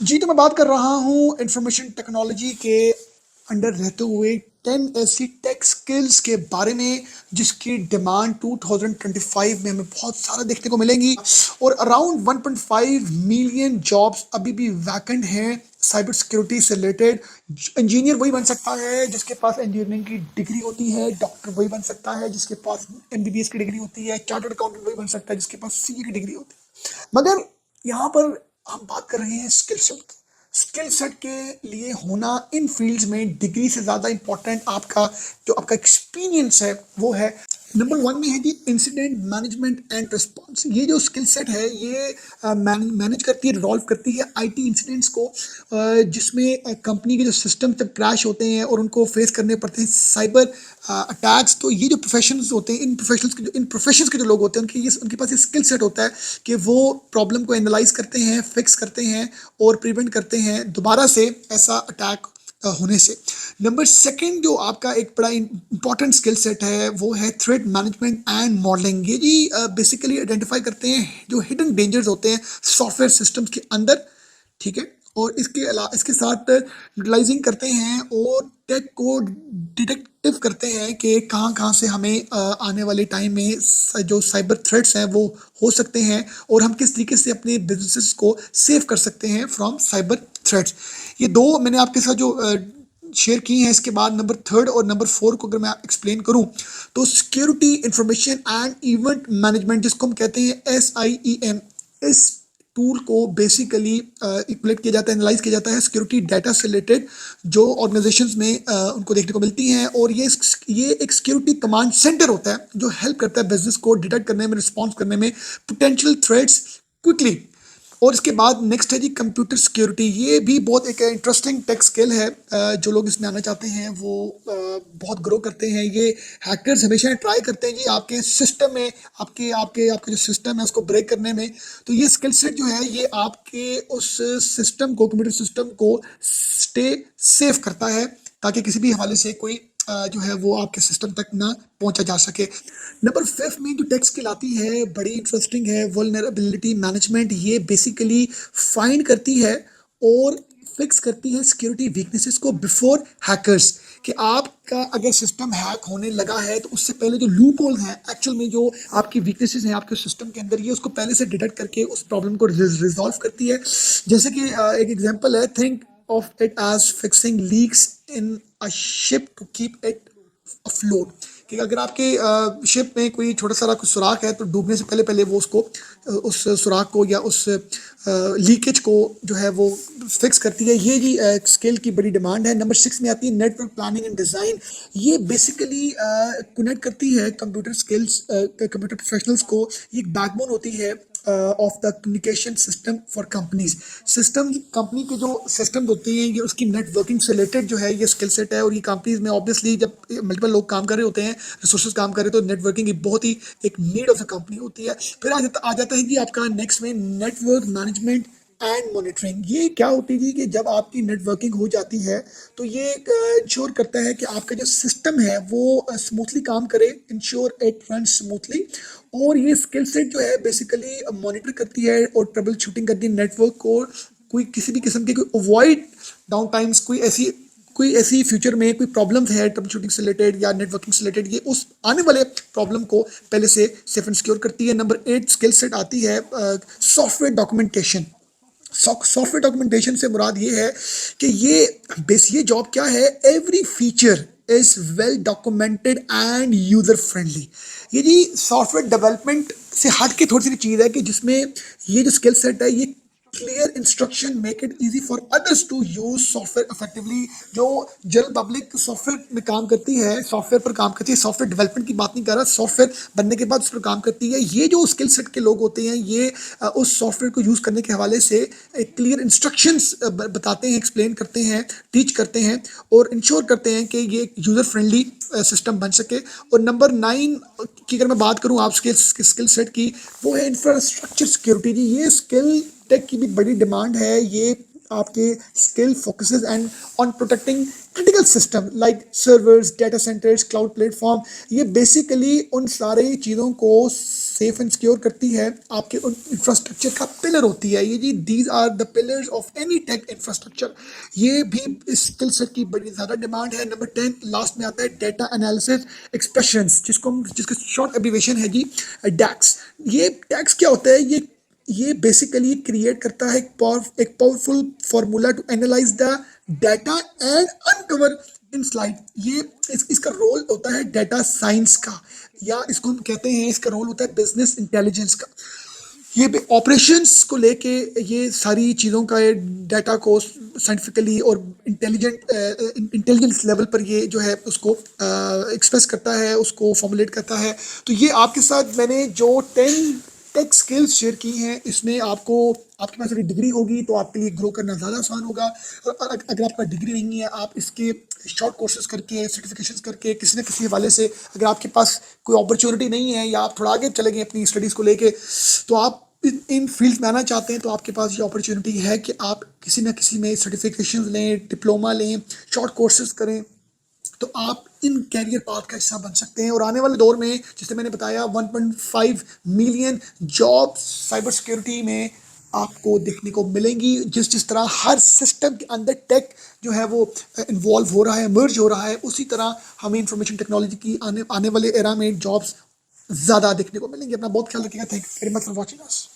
जी, तो मैं बात कर रहा हूँ इंफॉर्मेशन टेक्नोलॉजी के अंडर रहते हुए 10 ऐसी टेक स्किल्स के बारे में जिसकी डिमांड 2025 में हमें बहुत सारा देखने को मिलेंगी और अराउंड 1.5 मिलियन जॉब्स अभी भी वैकेंट हैं साइबर सिक्योरिटी से रिलेटेड। इंजीनियर वही बन सकता है जिसके पास इंजीनियरिंग की डिग्री होती है, डॉक्टर वही बन सकता है जिसके पास एमबीबीएस की डिग्री होती है, चार्टर्ड अकाउंटेंट वही बन सकता है जिसके पास सीए की डिग्री होती है। मगर यहाँ पर हम बात कर रहे हैं स्किल सेट की। स्किल सेट के लिए होना इन फील्ड्स में डिग्री से ज़्यादा इंपॉर्टेंट आपका जो आपका एक्सपीरियंस है वो है। नंबर वन में है जी इंसिडेंट मैनेजमेंट एंड रिस्पॉन्स। ये जो स्किल सेट है ये मैनेज करती है, रिजॉल्व करती है आईटी इंसिडेंट्स को, जिसमें कंपनी के जो सिस्टम जब क्रैश होते हैं और उनको फेस करने पड़ते हैं साइबर अटैक्स। तो ये जो प्रोफेशनल्स होते हैं, इन प्रोफेशंस के जो लोग होते हैं उनके पास ये स्किल सेट होता है कि वो प्रॉब्लम को एनालाइज करते हैं, फिक्स करते हैं और प्रिवेंट करते हैं दोबारा से ऐसा अटैक होने से। नंबर सेकंड जो आपका एक बड़ा इंपॉर्टेंट स्किल सेट है वो है थ्रेट मैनेजमेंट एंड मॉडलिंग। ये जी बेसिकली आइडेंटिफाई करते हैं जो हिडन डेंजर्स होते हैं सॉफ्टवेयर सिस्टम्स के अंदर, ठीक है। और इसके साथ यूटिलाइजिंग करते हैं और टेक को डिटेक्टिव करते हैं कि कहाँ कहाँ से हमें आने वाले टाइम में जो साइबर थ्रेट्स हैं वो हो सकते हैं और हम किस तरीके से अपने बिजनेसेस को सेव कर सकते हैं फ्रॉम साइबर थ्रेट्स। ये दो मैंने आपके साथ जो शेयर की हैं। इसके बाद नंबर थर्ड और नंबर फोर को अगर मैं एक्सप्लेन करूं तो security information and event management, जिसको हम कहते हैं SIEM। इस टूल को बेसिकली कलेक्ट किया जाता है, एनालाइज किया जाता है सिक्योरिटी डाटा से रिलेटेड जो ऑर्गेनाइजेशंस में उनको देखने को मिलती हैं। और ये एक सिक्योरिटी कमांड सेंटर होता है जो हेल्प करता है बिजनेस को डिटेक्ट करने में, रिस्पॉन्स करने में पोटेंशियल थ्रेट्स क्विकली। और इसके बाद नेक्स्ट है जी कंप्यूटर सिक्योरिटी। ये भी बहुत एक इंटरेस्टिंग टेक स्किल है। जो लोग इसमें आना चाहते हैं वो बहुत ग्रो करते हैं। ये हैकर्स हमेशा ट्राई करते हैं जी आपके सिस्टम में, आपके आपके आपके जो सिस्टम है उसको ब्रेक करने में। तो ये स्किल सेट जो है ये आपके उस सिस्टम को, कंप्यूटर सिस्टम को स्टे सेफ करता है ताकि किसी भी हवाले से कोई जो है वो आपके सिस्टम तक ना पहुंचा जा सके। नंबर फिफ्थ में जो टेक स्किल आती है बड़ी इंटरेस्टिंग है, वल्नरेबिलिटी मैनेजमेंट। ये बेसिकली फाइंड करती है और फिक्स करती है सिक्योरिटी वीकनेसेस को बिफोर हैकर्स। कि आपका अगर सिस्टम हैक होने लगा है तो उससे पहले जो लूप होल्स हैं एक्चुअल में जो आपकी वीकनेसेस हैं आपके सिस्टम के अंदर, ये उसको पहले से डिटेक्ट करके उस प्रॉब्लम को रिजॉल्व करती है। जैसे कि एक एग्जांपल है, think of it as fixing leaks in a ship to keep it afloat. कि अगर आपके शिप में कोई छोटा सा कुछ सुराख है तो डूबने से पहले पहले वो उसको उस सुराख को या उस लीकेज को जो है वो फिक्स करती है। ये जी स्किल की बड़ी डिमांड है। नंबर सिक्स में आती है नेटवर्क प्लानिंग एंड डिज़ाइन। ये बेसिकली कनेक्ट करती है कंप्यूटर स्किल्स, कंप्यूटर प्रोफेशनल्स को। ये एक बैकबोन होती है of the communication system for companies. System company के जो सिस्टम होते हैं ये उसकी नेटवर्किंग से रिलेटेड जो है ये स्किल सेट है। और ये कंपनीज में ऑब्वियसली जब मल्टीपल लोग काम कर रहे होते हैं, रिसोर्सेज काम कर रहे हैं, तो नेटवर्किंग की बहुत ही एक नीड ऑफ द कंपनी होती है। फिर आ जाता है कि आपका नेक्स्ट में नेटवर्क मैनेजमेंट एंड मॉनिटरिंग। ये क्या होती है कि जब आपकी नेटवर्किंग हो जाती है तो ये इंश्योर करता है कि आपका जो सिस्टम है वो स्मूथली काम करे, इंश्योर इट रन स्मूथली। और ये स्किल सेट जो है बेसिकली मॉनिटर करती है और ट्रबल शूटिंग करती है नेटवर्क को। कोई किसी भी किस्म की कोई अवॉइड डाउन टाइम्स, कोई ऐसी फ्यूचर में कोई प्रॉब्लम है ट्रबल शूटिंग से रिलेटेड या नेटवर्किंग से रिलेटेड, ये उस आने वाले प्रॉब्लम को पहले से सेफ एंड सिक्योर करती है। नंबर 8 स्किल सेट आती है सॉफ्टवेयर डॉक्यूमेंटेशन। सॉफ्टवेयर डॉक्यूमेंटेशन से मुराद ये है कि ये जॉब क्या है, every feature is well documented and user friendly. ये जी सॉफ्टवेयर डेवलपमेंट से हट के थोड़ी सी चीज़ है कि जिसमें ये जो स्किल सेट है ये clear instruction make it easy for others to use software effectively. जो जनरल पब्लिक सॉफ्टवेयर में काम करती है, सॉफ्टवेयर पर काम करती है, सॉफ्टवेयर डेवलपमेंट की बात नहीं कर रहा, सॉफ्टवेयर बनने के बाद उस पर काम करती है, ये जो स्किल सेट के लोग होते हैं ये उस सॉफ्टवेयर को यूज करने के हवाले से एक क्लियर इंस्ट्रक्शंस बताते हैं, एक्सप्लेन करते हैं, टीच करते हैं और इंश्योर करते हैं कि ये यूजर फ्रेंडली सिस्टम बन सके। और नंबर 9 की अगर मैं बात करूं आप स्किल सेट की, वो है इंफ्रास्ट्रक्चर सिक्योरिटी। जी ये स्किल टेक की भी बड़ी डिमांड है। ये आपके skill focuses and on protecting critical system like servers, data centres, cloud platform. ये बेसिकली उन सारी चीज़ों को सेफ एंड सिक्योर करती है, आपके उन इंफ्रास्ट्रक्चर का पिलर होती है ये जी। These are the pillars of any tech infrastructure. ये भी इस स्किल सेट की बड़ी ज़्यादा डिमांड है। नंबर 10 लास्ट में आता है डेटा एनालिसिस एक्सप्रेशंस, जिसका शॉर्ट एब्रीवेशन है जी डैक्स। ये डैक्स क्या होता है? ये बेसिकली क्रिएट करता है एक powerful formula to analyse the data and uncover in slide. ये इसका रोल होता है डाटा साइंस का, या इसको हम कहते हैं, इसका रोल होता है बिजनेस इंटेलिजेंस का। ये ऑपरेशंस को लेके ये सारी चीज़ों का डाटा को साइंटिफिकली और इंटेलिजेंस लेवल पर ये जो है उसको एक्सप्रेस करता है, उसको फॉर्मुलेट करता है। तो ये आपके साथ मैंने जो 10 टेक स्किल्स शेयर की हैं, इसमें आपके पास अगर डिग्री होगी तो आपके लिए ग्रो करना ज़्यादा आसान होगा। और अगर आपका डिग्री नहीं है, आप इसके शॉर्ट कोर्सेज करके, सर्टिफिकेशंस करके, किसी न किसी हवाले से अगर आपके पास कोई अपॉर्चुनिटी नहीं है या आप थोड़ा आगे चले गए अपनी स्टडीज़ को लेके, तो आप इन फील्ड में आना चाहते हैं, तो आपके पास ये अपॉर्चुनिटी है कि आप किसी न किसी में सर्टिफिकेशन लें, डिप्लोमा लें, शॉर्ट कोर्सेज करें, तो आप इन कैरियर पाथ का हिस्सा बन सकते हैं। और आने वाले दौर में, जैसे मैंने बताया, 1.5 मिलियन जॉब साइबर सिक्योरिटी में आपको देखने को मिलेंगी। जिस तरह हर सिस्टम के अंदर टेक जो है वो इन्वॉल्व हो रहा है, मर्ज हो रहा है, उसी तरह हमें इंफॉर्मेशन टेक्नोलॉजी की आने वाले एरा में जॉब्स ज़्यादा देखने को मिलेंगी। अपना बहुत ख्याल रखिएगा। Thank you very much for watching us.